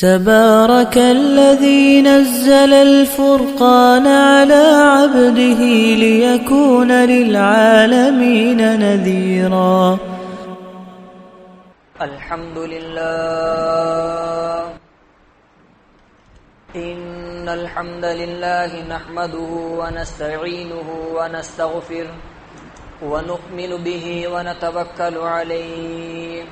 تبارك الذي نزل الفرقان على عبده ليكون للعالمين نذيرا. الحمد لله. إن الحمد لله نحمده ونستعينه ونستغفره ونؤمن به ونتوكل عليه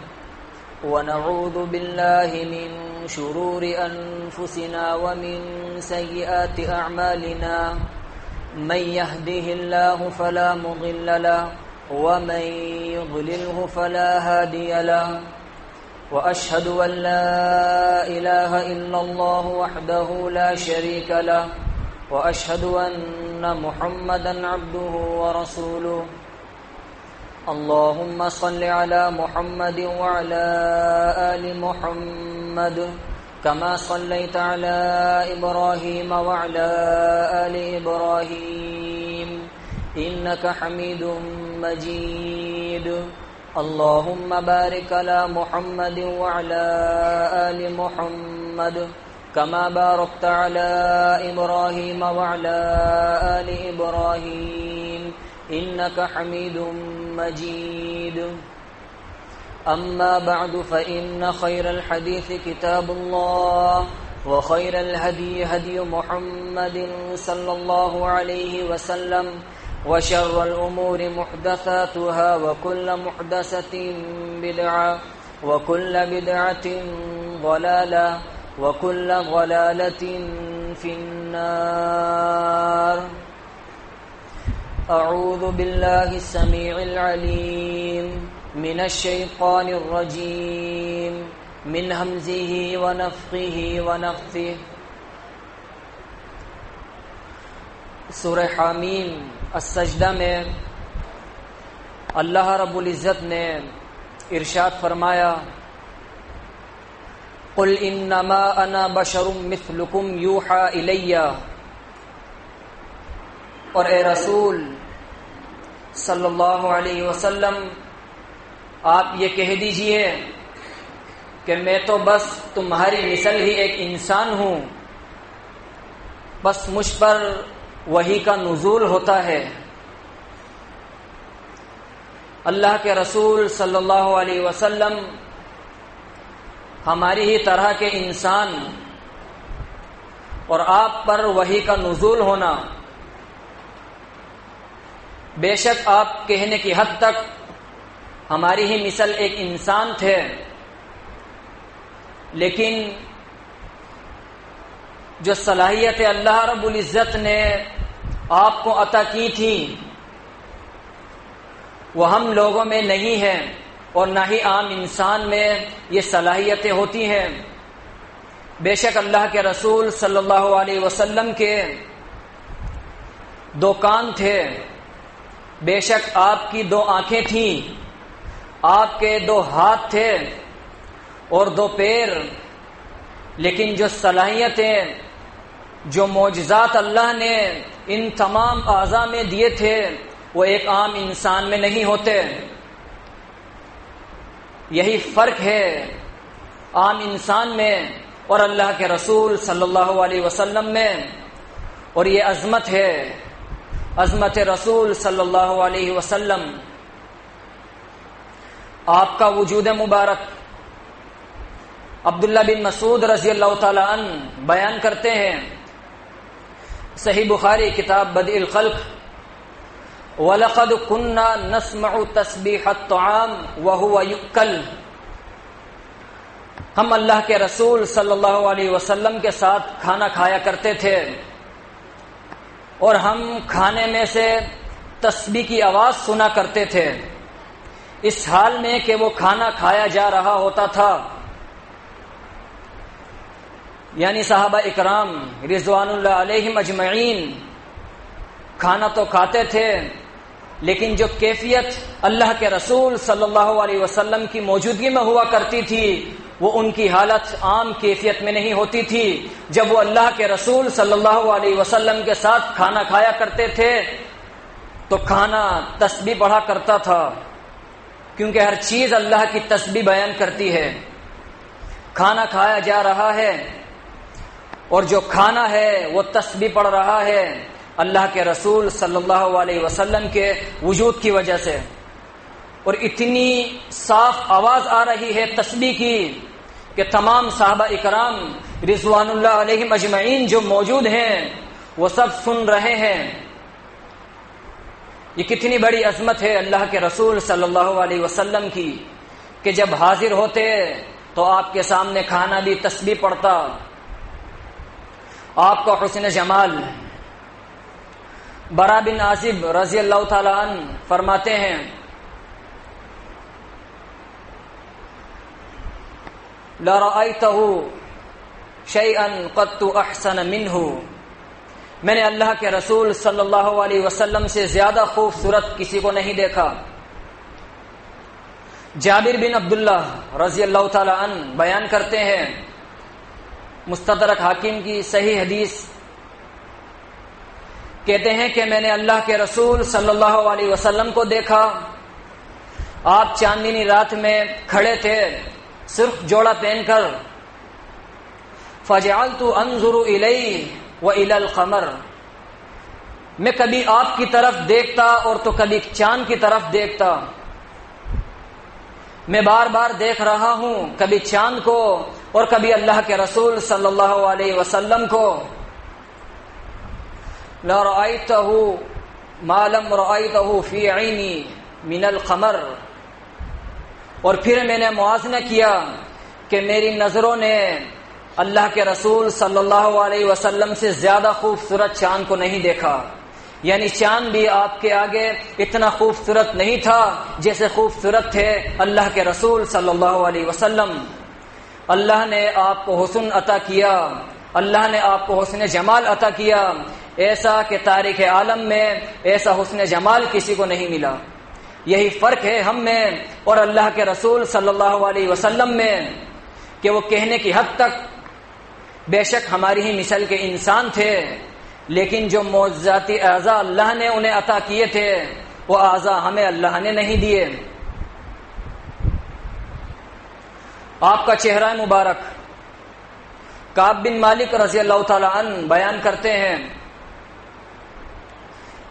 ونعوذ بالله من شرور أنفسنا ومن سيئات أعمالنا. من يهده الله فلا مضل له ومن يضلله فلا هادي له. وأشهد أن لا إله إلا الله وحده لا شريك له وأشهد أن محمدا عبده ورسوله. اللهم صل على محمد وعلى آل محمد كما صليت على إبراهيم وعلى آل إبراهيم إنك حميد مجيد. اللهم بارك على محمد وعلى آل محمد كما باركت على إبراهيم وعلى آل إبراهيم إنك حميد مجيد. أما بعد فإن خير الحديث كتاب الله وخير الهدي هدي محمد صلى الله عليه وسلم وشر الأمور محدثاتها وكل محدثة بدعة وكل بدعة ضلالة وكل ضلالة في النار. أعوذ بالله السميع العليم من الشيطان الرجيم من همزه ونفخه ونفثه. سورہ حامیم السجدہ میں اللہ رب العزت نے ارشاد فرمایا قل انما انا بشر مثلکم یوحى الی. اور اے رسول صلی اللہ علیہ وسلم آپ یہ کہہ دیجئے کہ میں تو بس تمہاری مثل ہی ایک انسان ہوں، بس مجھ پر وحی کا نزول ہوتا ہے. اللہ کے رسول صلی اللہ علیہ وسلم ہماری ہی طرح کے انسان اور آپ پر وحی کا نزول ہونا، بے شک آپ کہنے کی حد تک ہماری ہی مثل ایک انسان تھے، لیکن جو صلاحیت اللہ رب العزت نے آپ کو عطا کی تھی وہ ہم لوگوں میں نہیں ہے اور نہ ہی عام انسان میں یہ صلاحیتیں ہوتی ہیں. بے شک اللہ کے رسول صلی اللہ علیہ وسلم کے دو کان تھے، بے شک آپ کی دو آنکھیں تھیں، آپ کے دو ہاتھ تھے اور دو پیر، لیکن جو صلاحیتیں جو معجزات اللہ نے ان تمام اعضاء میں دیے تھے وہ ایک عام انسان میں نہیں ہوتے. یہی فرق ہے عام انسان میں اور اللہ کے رسول صلی اللہ علیہ وسلم میں، اور یہ عظمت ہے، عظمت رسول صلی اللہ علیہ وسلم. آپ کا وجود مبارک عبداللہ بن مسعود رضی اللہ تعالی عنہ بیان کرتے ہیں، صحیح بخاری کتاب بدء الخلق، وَلَقَدْ كُنَّا نَسْمَعُ تَسْبِيحَ الطَّعَامِ وَهُوَ يُؤْكَلُ. ہم اللہ کے رسول صلی اللہ علیہ وسلم کے ساتھ کھانا کھایا کرتے تھے اور ہم کھانے میں سے تسبیح کی آواز سنا کرتے تھے، اس حال میں کہ وہ کھانا کھایا جا رہا ہوتا تھا. یعنی صحابہ اکرام رضوان اللہ علیہم اجمعین کھانا تو کھاتے تھے، لیکن جو کیفیت اللہ کے رسول صلی اللہ علیہ وسلم کی موجودگی میں ہوا کرتی تھی وہ ان کی حالت عام کیفیت میں نہیں ہوتی تھی. جب وہ اللہ کے رسول صلی اللہ علیہ وسلم کے ساتھ کھانا کھایا کرتے تھے تو کھانا تسبیح پڑھا کرتا تھا، کیونکہ ہر چیز اللہ کی تسبیح بیان کرتی ہے. کھانا کھایا جا رہا ہے اور جو کھانا ہے وہ تسبیح پڑھ رہا ہے اللہ کے رسول صلی اللہ علیہ وسلم کے وجود کی وجہ سے، اور اتنی صاف آواز آ رہی ہے تسبیح کی کہ تمام صحابہ اکرام رضوان اللہ علیہم اجمعین جو موجود ہیں وہ سب سن رہے ہیں۔ یہ کتنی بڑی عظمت ہے اللہ کے رسول صلی اللہ علیہ وسلم کی کہ جب حاضر ہوتے تو آپ کے سامنے کھانا بھی تسبیح پڑھتا۔ آپ کا حسن جمال، برا بن عازب رضی اللہ تعالی عنہ فرماتے ہیں لَرَأَيْتَهُ شَيْئًا قَدْ أَحْسَنَ مِنْهُ، میں نے اللہ کے رسول صلی اللہ علیہ وسلم سے زیادہ خوبصورت کسی کو نہیں دیکھا۔ جابر بن عبداللہ رضی اللہ تعالی عنہ بیان کرتے ہیں، مستدرک حاکم کی صحیح حدیث، کہتے ہیں کہ میں نے اللہ کے رسول صلی اللہ علیہ وسلم کو دیکھا، آپ چاندنی رات میں کھڑے تھے سرخ جوڑا پہن کر، فَجَعَلْتُ أَنظُرُ إِلَيْهِ وَإِلَى الْقَمَرِ، میں کبھی آپ کی طرف دیکھتا اور تو کبھی چاند کی طرف دیکھتا، میں بار بار دیکھ رہا ہوں کبھی چاند کو اور کبھی اللہ کے رسول صلی اللہ علیہ وسلم کو۔ لَرَأَيْتَهُ مَا لَمْ رَأَيْتَهُ فِي عَيْنِي مِنَ الْقَمَرِ، اور پھر میں نے موازنہ کیا کہ میری نظروں نے اللہ کے رسول صلی اللہ علیہ وسلم سے زیادہ خوبصورت چاند کو نہیں دیکھا، یعنی چاند بھی آپ کے آگے اتنا خوبصورت نہیں تھا جیسے خوبصورت تھے اللہ کے رسول صلی اللہ علیہ وسلم۔ اللہ نے آپ کو حسن عطا کیا، اللہ نے آپ کو حسن جمال عطا کیا، ایسا کہ تاریخ عالم میں ایسا حسن جمال کسی کو نہیں ملا۔ یہی فرق ہے ہم میں اور اللہ کے رسول صلی اللہ علیہ وسلم میں کہ وہ کہنے کی حد تک بے شک ہماری ہی مثل کے انسان تھے، لیکن جو معجزاتی اعضاء اللہ نے انہیں عطا کیے تھے وہ اعضاء ہمیں اللہ نے نہیں دیے۔ آپ کا چہرہ مبارک، کعب بن مالک رضی اللہ تعالی عنہ بیان کرتے ہیں،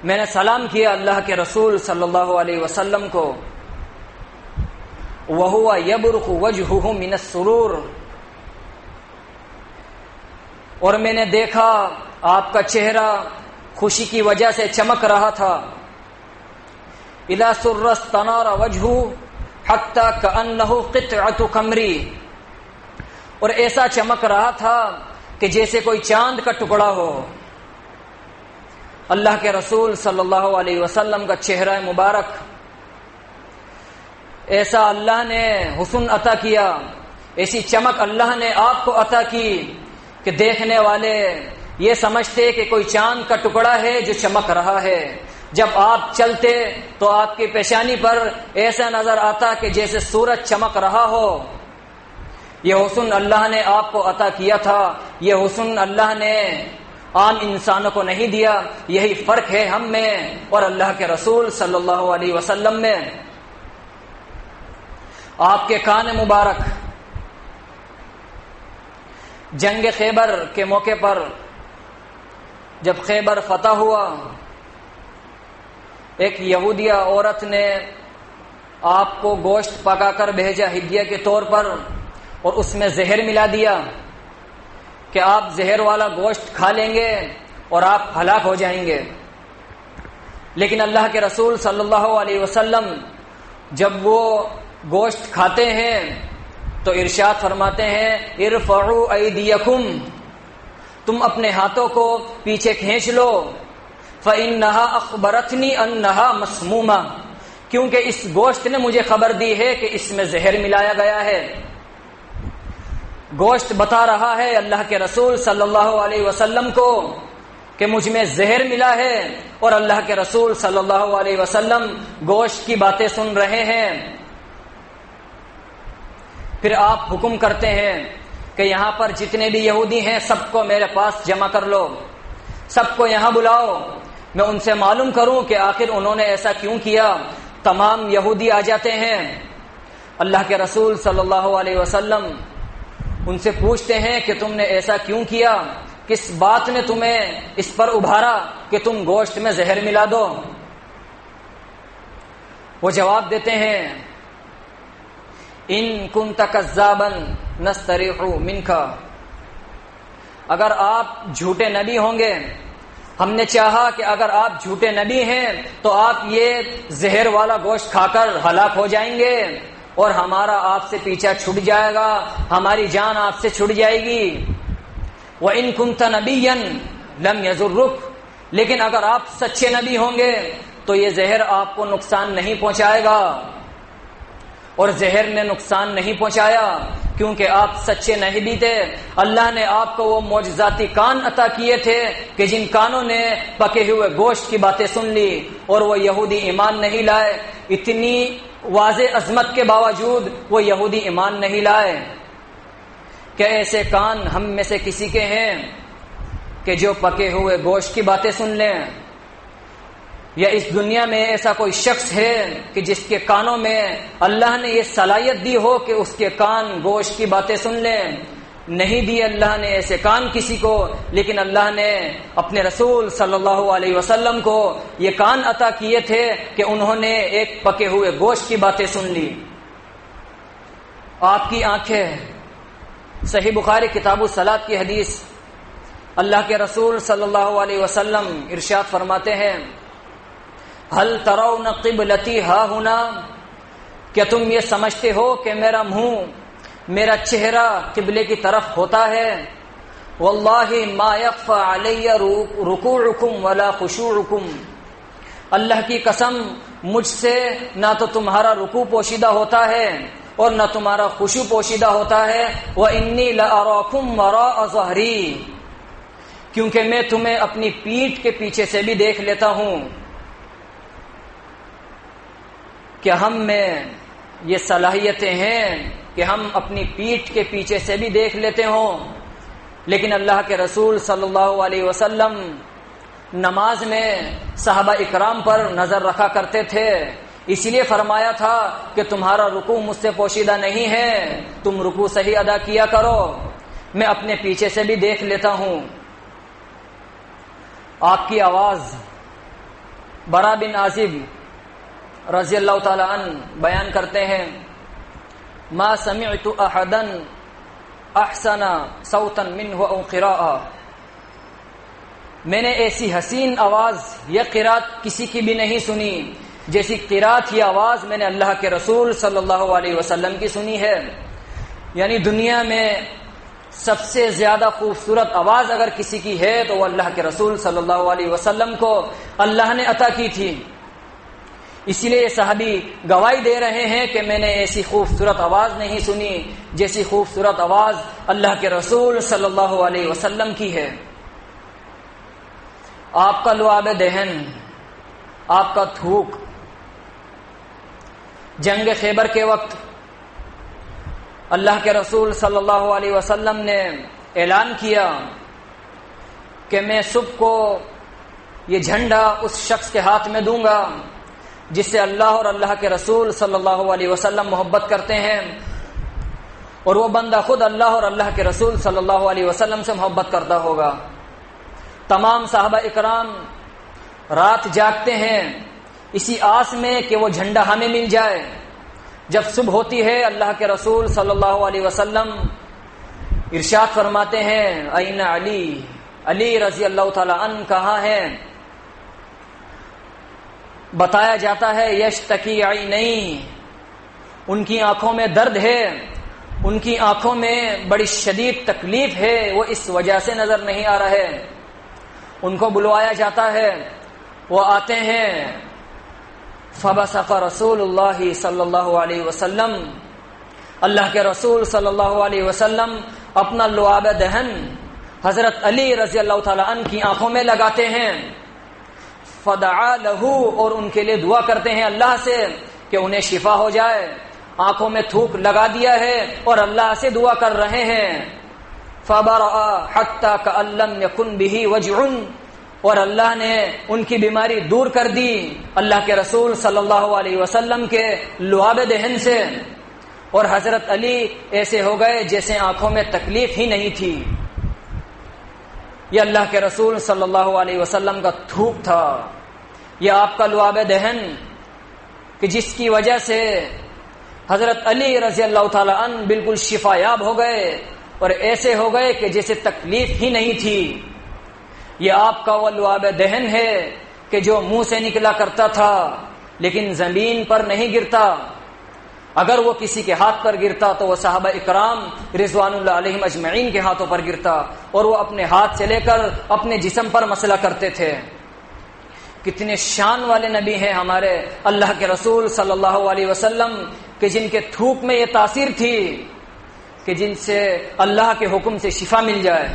میں نے سلام کیا اللہ کے رسول صلی اللہ علیہ وسلم کو، وَهُوَ يَبْرُقُ وَجْهُهُ مِنَ السُّرُورِ، اور میں نے دیکھا آپ کا چہرہ خوشی کی وجہ سے چمک رہا تھا۔ إِذَا سُرَّ اسْتَنَارَ وَجْهُهُ حَتَّى كَأَنَّهُ قِطْعَةُ قَمْرٍ، اور ایسا چمک رہا تھا کہ جیسے کوئی چاند کا ٹکڑا ہو۔ اللہ کے رسول صلی اللہ علیہ وسلم کا چہرہ مبارک ایسا اللہ نے حسن عطا کیا، ایسی چمک اللہ نے آپ کو عطا کی کہ دیکھنے والے یہ سمجھتے کہ کوئی چاند کا ٹکڑا ہے جو چمک رہا ہے۔ جب آپ چلتے تو آپ کی پیشانی پر ایسا نظر آتا کہ جیسے سورج چمک رہا ہو۔ یہ حسن اللہ نے آپ کو عطا کیا تھا، یہ حسن اللہ نے عام انسانوں کو نہیں دیا۔ یہی فرق ہے ہم میں اور اللہ کے رسول صلی اللہ علیہ وسلم میں۔ آپ کے کان مبارک، جنگ خیبر کے موقع پر جب خیبر فتح ہوا، ایک یہودیہ عورت نے آپ کو گوشت پکا کر بھیجا ہدیہ کے طور پر، اور اس میں زہر ملا دیا کہ آپ زہر والا گوشت کھا لیں گے اور آپ ہلاک ہو جائیں گے۔ لیکن اللہ کے رسول صلی اللہ علیہ وسلم جب وہ گوشت کھاتے ہیں تو ارشاد فرماتے ہیں ارفعوا ایدیکم، تم اپنے ہاتھوں کو پیچھے کھینچ لو، فإنها اخبرتنی انها مسمومہ، کیونکہ اس گوشت نے مجھے خبر دی ہے کہ اس میں زہر ملایا گیا ہے۔ گوشت بتا رہا ہے اللہ کے رسول صلی اللہ علیہ وسلم کو کہ مجھ میں زہر ملا ہے، اور اللہ کے رسول صلی اللہ علیہ وسلم گوشت کی باتیں سن رہے ہیں۔ پھر آپ حکم کرتے ہیں کہ یہاں پر جتنے بھی یہودی ہیں سب کو میرے پاس جمع کر لو، سب کو یہاں بلاؤ، میں ان سے معلوم کروں کہ آخر انہوں نے ایسا کیوں کیا۔ تمام یہودی آ جاتے ہیں، اللہ کے رسول صلی اللہ علیہ وسلم ان سے پوچھتے ہیں کہ تم نے ایسا کیوں کیا، کس بات نے تمہیں اس پر ابھارا کہ تم گوشت میں زہر ملا دو؟ وہ جواب دیتے ہیں ان کنت کذابا نستریح منک، اگر آپ جھوٹے نبی ہوں گے، ہم نے چاہا کہ اگر آپ جھوٹے نبی ہیں تو آپ یہ زہر والا گوشت کھا کر ہلاک ہو جائیں گے اور ہمارا آپ سے پیچھا چھوٹ جائے گا، ہماری جان آپ سے چھوٹ جائے گی۔ وَإِن كُنتَ نَبِيًّا لَمْ يَضُرُّكَ، لیکن اگر آپ سچے نبی ہوں گے تو یہ زہر آپ کو نقصان نہیں پہنچائے گا، اور زہر نے نقصان نہیں پہنچایا کیونکہ آپ سچے نہیں بھی تھے۔ اللہ نے آپ کو وہ معجزاتی کان عطا کیے تھے کہ جن کانوں نے پکے ہوئے گوشت کی باتیں سن لی اور وہ یہودی ایمان نہیں لائے۔ اتنی واضح عظمت کے باوجود وہ یہودی ایمان نہیں لائے۔ کیا ایسے کان ہم میں سے کسی کے ہیں کہ جو پکے ہوئے گوشت کی باتیں سن لیں؟ یا اس دنیا میں ایسا کوئی شخص ہے کہ جس کے کانوں میں اللہ نے یہ صلاحیت دی ہو کہ اس کے کان گوشت کی باتیں سن لیں؟ نہیں دی اللہ نے ایسے کان کسی کو، لیکن اللہ نے اپنے رسول صلی اللہ علیہ وسلم کو یہ کان عطا کیے تھے کہ انہوں نے ایک پکے ہوئے گوشت کی باتیں سن لی۔ آپ کی آنکھیں، صحیح بخاری کتاب الصلاۃ کی حدیث، اللہ کے رسول صلی اللہ علیہ وسلم ارشاد فرماتے ہیں هل ترون قبلتی ہا ہونا، کیا تم یہ سمجھتے ہو کہ میرا منہ، میرا چہرہ قبلے کی طرف ہوتا ہے؟ واللہ ما یخفى علی رکوعکم ولا خشوعکم، اللہ کی قسم مجھ سے نہ تو تمہارا رکوع پوشیدہ ہوتا ہے اور نہ تمہارا خشوع پوشیدہ ہوتا ہے۔ وانی لاراکم وراء ظہری، کیونکہ میں تمہیں اپنی پیٹھ کے پیچھے سے بھی دیکھ لیتا ہوں۔ کہ ہم میں یہ صلاحیتیں ہیں کہ ہم اپنی پیٹھ کے پیچھے سے بھی دیکھ لیتے ہوں، لیکن اللہ کے رسول صلی اللہ علیہ وسلم نماز میں صحابہ اکرام پر نظر رکھا کرتے تھے، اسی لیے فرمایا تھا کہ تمہارا رکوع مجھ سے پوشیدہ نہیں ہے، تم رکوع صحیح ادا کیا کرو، میں اپنے پیچھے سے بھی دیکھ لیتا ہوں۔ آپ کی آواز، برا بن عازب رضی اللہ تعالی عنہ بیان کرتے ہیں ما سمعت احدا احسن صوتا منه او قراءه، میں نے ایسی حسین آواز یا قرات کسی کی بھی نہیں سنی جیسی قرات یہ آواز میں نے اللہ کے رسول صلی اللہ علیہ وسلم کی سنی ہے۔ یعنی دنیا میں سب سے زیادہ خوبصورت آواز اگر کسی کی ہے تو وہ اللہ کے رسول صلی اللہ علیہ وسلم کو اللہ نے عطا کی تھی۔ اسی لیے یہ صحابی گواہی دے رہے ہیں کہ میں نے ایسی خوبصورت آواز نہیں سنی جیسی خوبصورت آواز اللہ کے رسول صلی اللہ علیہ وسلم کی ہے۔ آپ کا لعاب دہن، آپ کا تھوک، جنگ خیبر کے وقت اللہ کے رسول صلی اللہ علیہ وسلم نے اعلان کیا کہ میں صبح کو یہ جھنڈا اس شخص کے ہاتھ میں دوں گا جس سے اللہ اور اللہ کے رسول صلی اللہ علیہ وسلم محبت کرتے ہیں، اور وہ بندہ خود اللہ اور اللہ کے رسول صلی اللہ علیہ وسلم سے محبت کرتا ہوگا۔ تمام صحابہ اکرام رات جاگتے ہیں اسی آس میں کہ وہ جھنڈا ہمیں مل جائے۔ جب صبح ہوتی ہے اللہ کے رسول صلی اللہ علیہ وسلم ارشاد فرماتے ہیں این علی، علی رضی اللہ تعالی عنہ کہاں ہیں؟ بتایا جاتا ہے یشتکی عینی، ان کی آنکھوں میں درد ہے، ان کی آنکھوں میں بڑی شدید تکلیف ہے، وہ اس وجہ سے نظر نہیں آ رہا ہے۔ ان کو بلوایا جاتا ہے، وہ آتے ہیں۔ فبصق رسول اللہ صلی اللہ علیہ وسلم، اللہ کے رسول صلی اللہ علیہ وسلم اپنا لعاب دہن حضرت علی رضی اللہ تعالی عنہ کی آنکھوں میں لگاتے ہیں۔ فدعا لہو، اور ان کے لیے دعا کرتے ہیں اللہ سے کہ انہیں شفا ہو جائے۔ آنکھوں میں تھوک لگا دیا ہے اور اللہ سے دعا کر رہے ہیں۔ فبرأ حتی کأن لم یکن بہ وجع، اور اللہ نے ان کی بیماری دور کر دی اللہ کے رسول صلی اللہ علیہ وسلم کے لعاب دہن سے، اور حضرت علی ایسے ہو گئے جیسے آنکھوں میں تکلیف ہی نہیں تھی۔ یہ اللہ کے رسول صلی اللہ علیہ وسلم کا تھوک تھا، یہ آپ کا لعاب دہن کہ جس کی وجہ سے حضرت علی رضی اللہ تعالی عنہ بالکل شفا یاب ہو گئے اور ایسے ہو گئے کہ جیسے تکلیف ہی نہیں تھی۔ یہ آپ کا وہ لعاب دہن ہے کہ جو منہ سے نکلا کرتا تھا لیکن زمین پر نہیں گرتا، اگر وہ کسی کے ہاتھ پر گرتا تو وہ صحابہ اکرام رضوان اللہ علیہم اجمعین کے ہاتھوں پر گرتا اور وہ اپنے ہاتھ سے لے کر اپنے جسم پر مسلا کرتے تھے۔ کتنے شان والے نبی ہیں ہمارے اللہ کے رسول صلی اللہ علیہ وسلم کہ جن کے تھوک میں یہ تاثیر تھی کہ جن سے اللہ کے حکم سے شفا مل جائے۔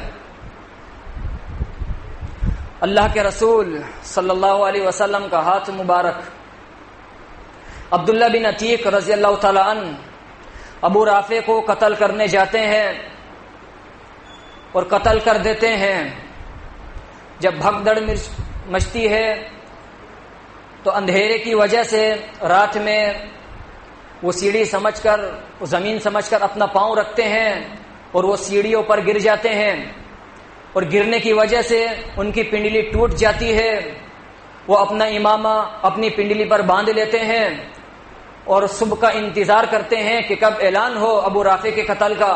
اللہ کے رسول صلی اللہ علیہ وسلم کا ہاتھ مبارک عبداللہ بن عتیق رضی اللہ تعالی عنہ ابو رافع کو قتل کرنے جاتے ہیں اور قتل کر دیتے ہیں۔ جب بھگدڑ مچتی ہے تو اندھیرے کی وجہ سے رات میں وہ سیڑھی سمجھ کر، زمین سمجھ کر اپنا پاؤں رکھتے ہیں اور وہ سیڑھیوں پر گر جاتے ہیں اور گرنے کی وجہ سے ان کی پنڈلی ٹوٹ جاتی ہے۔ وہ اپنا امامہ اپنی پنڈلی پر باندھ لیتے ہیں اور صبح کا انتظار کرتے ہیں کہ کب اعلان ہو ابو رافع کے قتل کا،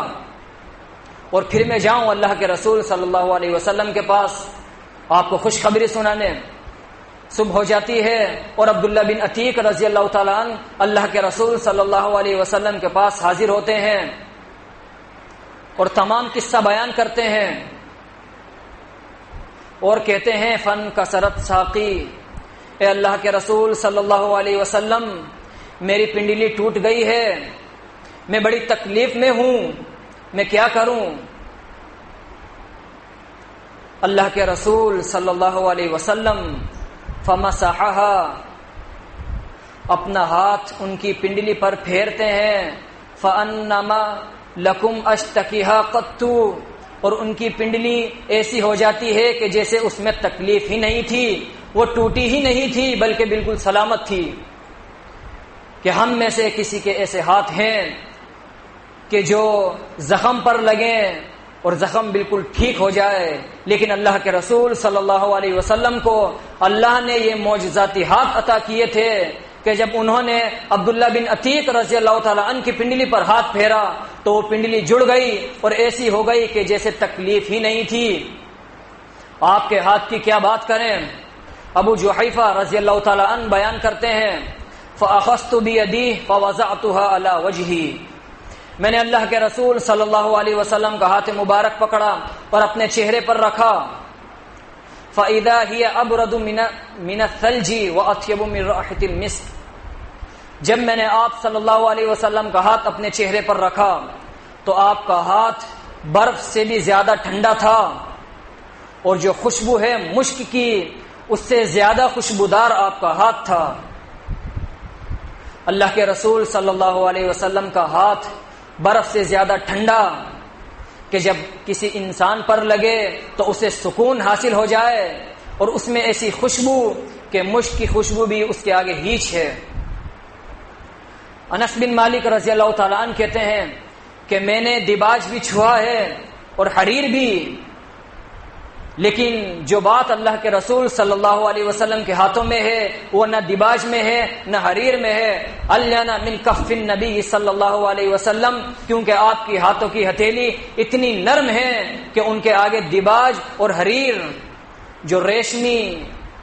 اور پھر میں جاؤں اللہ کے رسول صلی اللہ علیہ وسلم کے پاس آپ کو خوشخبری سنانے۔ صبح ہو جاتی ہے اور عبداللہ بن عتیق رضی اللہ تعالیٰ عنہ اللہ کے رسول صلی اللہ علیہ وسلم کے پاس حاضر ہوتے ہیں اور تمام قصہ بیان کرتے ہیں اور کہتے ہیں فن کسرت ساقی، اے اللہ کے رسول صلی اللہ علیہ وسلم میری پنڈلی ٹوٹ گئی ہے، میں بڑی تکلیف میں ہوں، میں کیا کروں؟ اللہ کے رسول صلی اللہ علیہ وسلم فمسحھا، اپنا ہاتھ ان کی پنڈلی پر پھیرتے ہیں، فانما لکم اشتکیھا قط، اور ان کی پنڈلی ایسی ہو جاتی ہے کہ جیسے اس میں تکلیف ہی نہیں تھی، وہ ٹوٹی ہی نہیں تھی بلکہ بالکل سلامت تھی۔ کہ ہم میں سے کسی کے ایسے ہاتھ ہیں کہ جو زخم پر لگیں اور زخم بالکل ٹھیک ہو جائے، لیکن اللہ کے رسول صلی اللہ علیہ وسلم کو اللہ نے یہ معجزاتی ہاتھ عطا کیے تھے کہ جب انہوں نے عبداللہ بن عتیق رضی اللہ تعالیٰ عنہ کی پنڈلی پر ہاتھ پھیرا تو وہ پنڈلی جڑ گئی اور ایسی ہو گئی کہ جیسے تکلیف ہی نہیں تھی۔ آپ کے ہاتھ کی کیا بات کریں؟ ابو جحیفہ رضی اللہ تعالیٰ عنہ بیان کرتے ہیں فَأَخَذْتُ بِيَدِهِ فَوَضَعْتُهَا عَلَى وَجْهِي، میں نے اللہ کے رسول صلی اللہ علیہ وسلم کا ہاتھ مبارک پکڑا اور اپنے چہرے پر رکھا، فَإِذَا هِيَ أَبْرَدُ مِنَ الثَّلْجِ وَأَطْيَبُ مِنْ رَائِحَةِ الْمِسْكِ، جب میں نے آپ صلی اللہ علیہ وسلم کا ہاتھ اپنے چہرے پر رکھا تو آپ کا ہاتھ برف سے بھی زیادہ ٹھنڈا تھا اور جو خوشبو ہے مشک کی اس سے زیادہ خوشبودار آپ کا ہاتھ تھا۔ اللہ کے رسول صلی اللہ علیہ وسلم کا ہاتھ برف سے زیادہ ٹھنڈا کہ جب کسی انسان پر لگے تو اسے سکون حاصل ہو جائے، اور اس میں ایسی خوشبو کہ مشک کی خوشبو بھی اس کے آگے ہیچ ہے۔ انس بن مالک رضی اللہ تعالیٰ عنہ کہتے ہیں کہ میں نے دیباج بھی چھوا ہے اور حریر بھی، لیکن جو بات اللہ کے رسول صلی اللہ علیہ وسلم کے ہاتھوں میں ہے وہ نہ دیباج میں ہے نہ حریر میں ہے، الینا من کف النبی صلی اللہ علیہ وسلم، کیونکہ آپ کی ہاتھوں کی ہتھیلی اتنی نرم ہے کہ ان کے آگے دیباج اور حریر جو ریشمی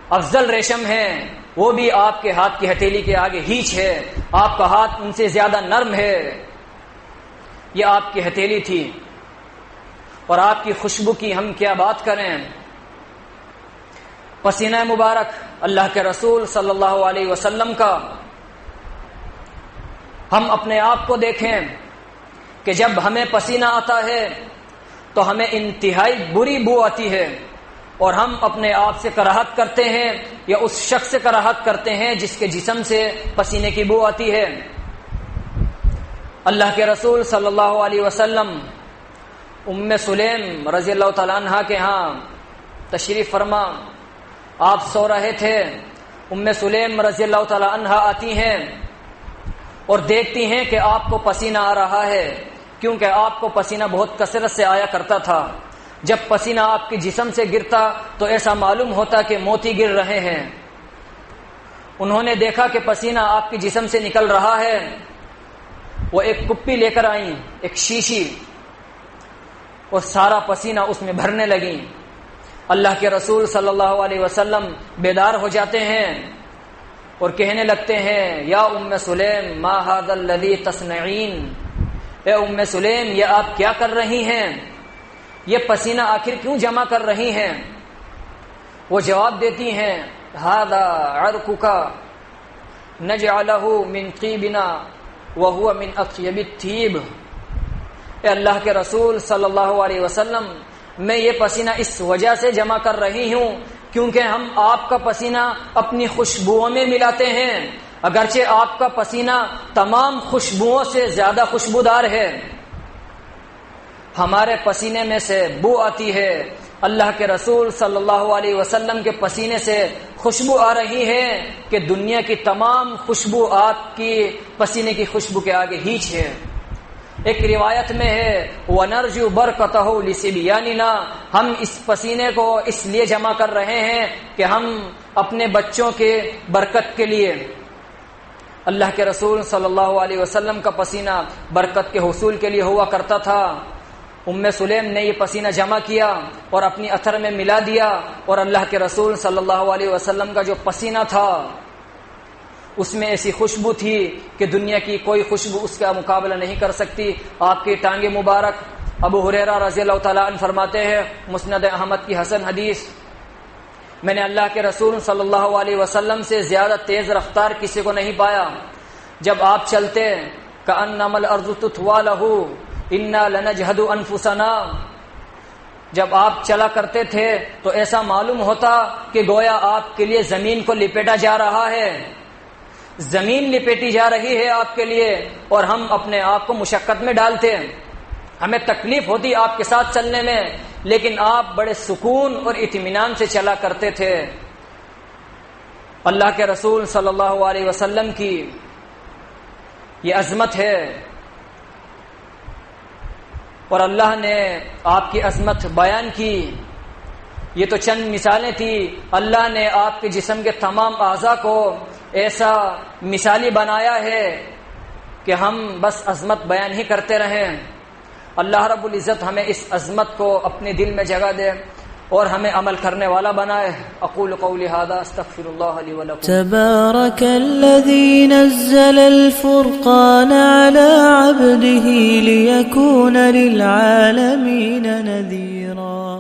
افضل ریشم ہے وہ بھی آپ کے ہاتھ کی ہتھیلی کے آگے ہیچ ہے، آپ کا ہاتھ ان سے زیادہ نرم ہے۔ یہ آپ کی ہتھیلی تھی، اور آپ کی خوشبو کی ہم کیا بات کریں۔ پسینہ مبارک اللہ کے رسول صلی اللہ علیہ وسلم کا، ہم اپنے آپ کو دیکھیں کہ جب ہمیں پسینہ آتا ہے تو ہمیں انتہائی بری بو آتی ہے، اور ہم اپنے آپ سے کراہت کرتے ہیں یا اس شخص سے کراہت کرتے ہیں جس کے جسم سے پسینے کی بو آتی ہے۔ اللہ کے رسول صلی اللہ علیہ وسلم ام سلیم رضی اللہ تعالیٰ عنہ کے ہاں تشریف فرما، آپ سو رہے تھے، ام سلیم رضی اللہ تعالیٰ عنہ آتی ہیں اور دیکھتی ہیں کہ آپ کو پسینہ آ رہا ہے، کیونکہ آپ کو پسینہ بہت کثرت سے آیا کرتا تھا۔ جب پسینہ آپ کے جسم سے گرتا تو ایسا معلوم ہوتا کہ موتی گر رہے ہیں۔ انہوں نے دیکھا کہ پسینہ آپ کے جسم سے نکل رہا ہے، وہ ایک کپی لے کر آئیں، ایک شیشی، اور سارا پسینہ اس میں بھرنے لگیں۔ اللہ کے رسول صلی اللہ علیہ وسلم بیدار ہو جاتے ہیں اور کہنے لگتے ہیں، یا ام سلیم ما ھذا الذی تصنعین، اے ام سلیم یہ آپ کیا کر رہی ہیں، یہ پسینہ آخر کیوں جمع کر رہی ہیں؟ وہ جواب دیتی ہیں، ھذا عرقک نجعلہ من طیبنا وہو من اطیب الطیب، اے اللہ کے رسول صلی اللہ علیہ وسلم میں یہ پسینہ اس وجہ سے جمع کر رہی ہوں کیونکہ ہم آپ کا پسینہ اپنی خوشبوؤں میں ملاتے ہیں، اگرچہ آپ کا پسینہ تمام خوشبوؤں سے زیادہ خوشبودار ہے، ہمارے پسینے میں سے بو آتی ہے، اللہ کے رسول صلی اللہ علیہ وسلم کے پسینے سے خوشبو آ رہی ہے کہ دنیا کی تمام خوشبو آپ کی پسینے کی خوشبو کے آگے ہیچ ہے۔ ایک روایت میں ہے وَنَرْجُو بَرْكَتَهُ لِصِبْيَانِنَا، ہم اس پسینے کو اس لیے جمع کر رہے ہیں کہ ہم اپنے بچوں کے برکت کے لیے، اللہ کے رسول صلی اللہ علیہ وسلم کا پسینہ برکت کے حصول کے لیے ہوا کرتا تھا۔ ام سلیم نے یہ پسینہ جمع کیا اور اپنی اتھر میں ملا دیا، اور اللہ کے رسول صلی اللہ علیہ وسلم کا جو پسینہ تھا اس میں ایسی خوشبو تھی کہ دنیا کی کوئی خوشبو اس کا مقابلہ نہیں کر سکتی۔ آپ کی ٹانگیں مبارک، ابو ہریرہ رضی اللہ تعالیٰ عنہ فرماتے ہیں، مسند احمد کی حسن حدیث، میں نے اللہ کے رسول صلی اللہ علیہ وسلم سے زیادہ تیز رفتار کسی کو نہیں پایا۔ جب آپ چلتے کأنما الارض تطوی لہ انا لنجہد انفسنا، جب آپ چلا کرتے تھے تو ایسا معلوم ہوتا کہ گویا آپ کے لیے زمین کو لپیٹا جا رہا ہے، زمین لپیٹی جا رہی ہے آپ کے لیے، اور ہم اپنے آپ کو مشقت میں ڈالتے ہیں، ہمیں تکلیف ہوتی آپ کے ساتھ چلنے میں، لیکن آپ بڑے سکون اور اطمینان سے چلا کرتے تھے۔ اللہ کے رسول صلی اللہ علیہ وسلم کی یہ عظمت ہے، اور اللہ نے آپ کی عظمت بیان کی۔ یہ تو چند مثالیں تھی، اللہ نے آپ کے جسم کے تمام اعضاء کو ایسا مثالی بنایا ہے کہ ہم بس عظمت بیان ہی کرتے رہیں۔ اللہ رب العزت ہمیں اس عظمت کو اپنے دل میں جگہ دے اور ہمیں عمل کرنے والا بنائے۔ اقول قولی ھذا استغفر اللہ لی ولکم۔ تبارک الذی نزل الفرقان علی عبده لیکون للعالمین نذیرا۔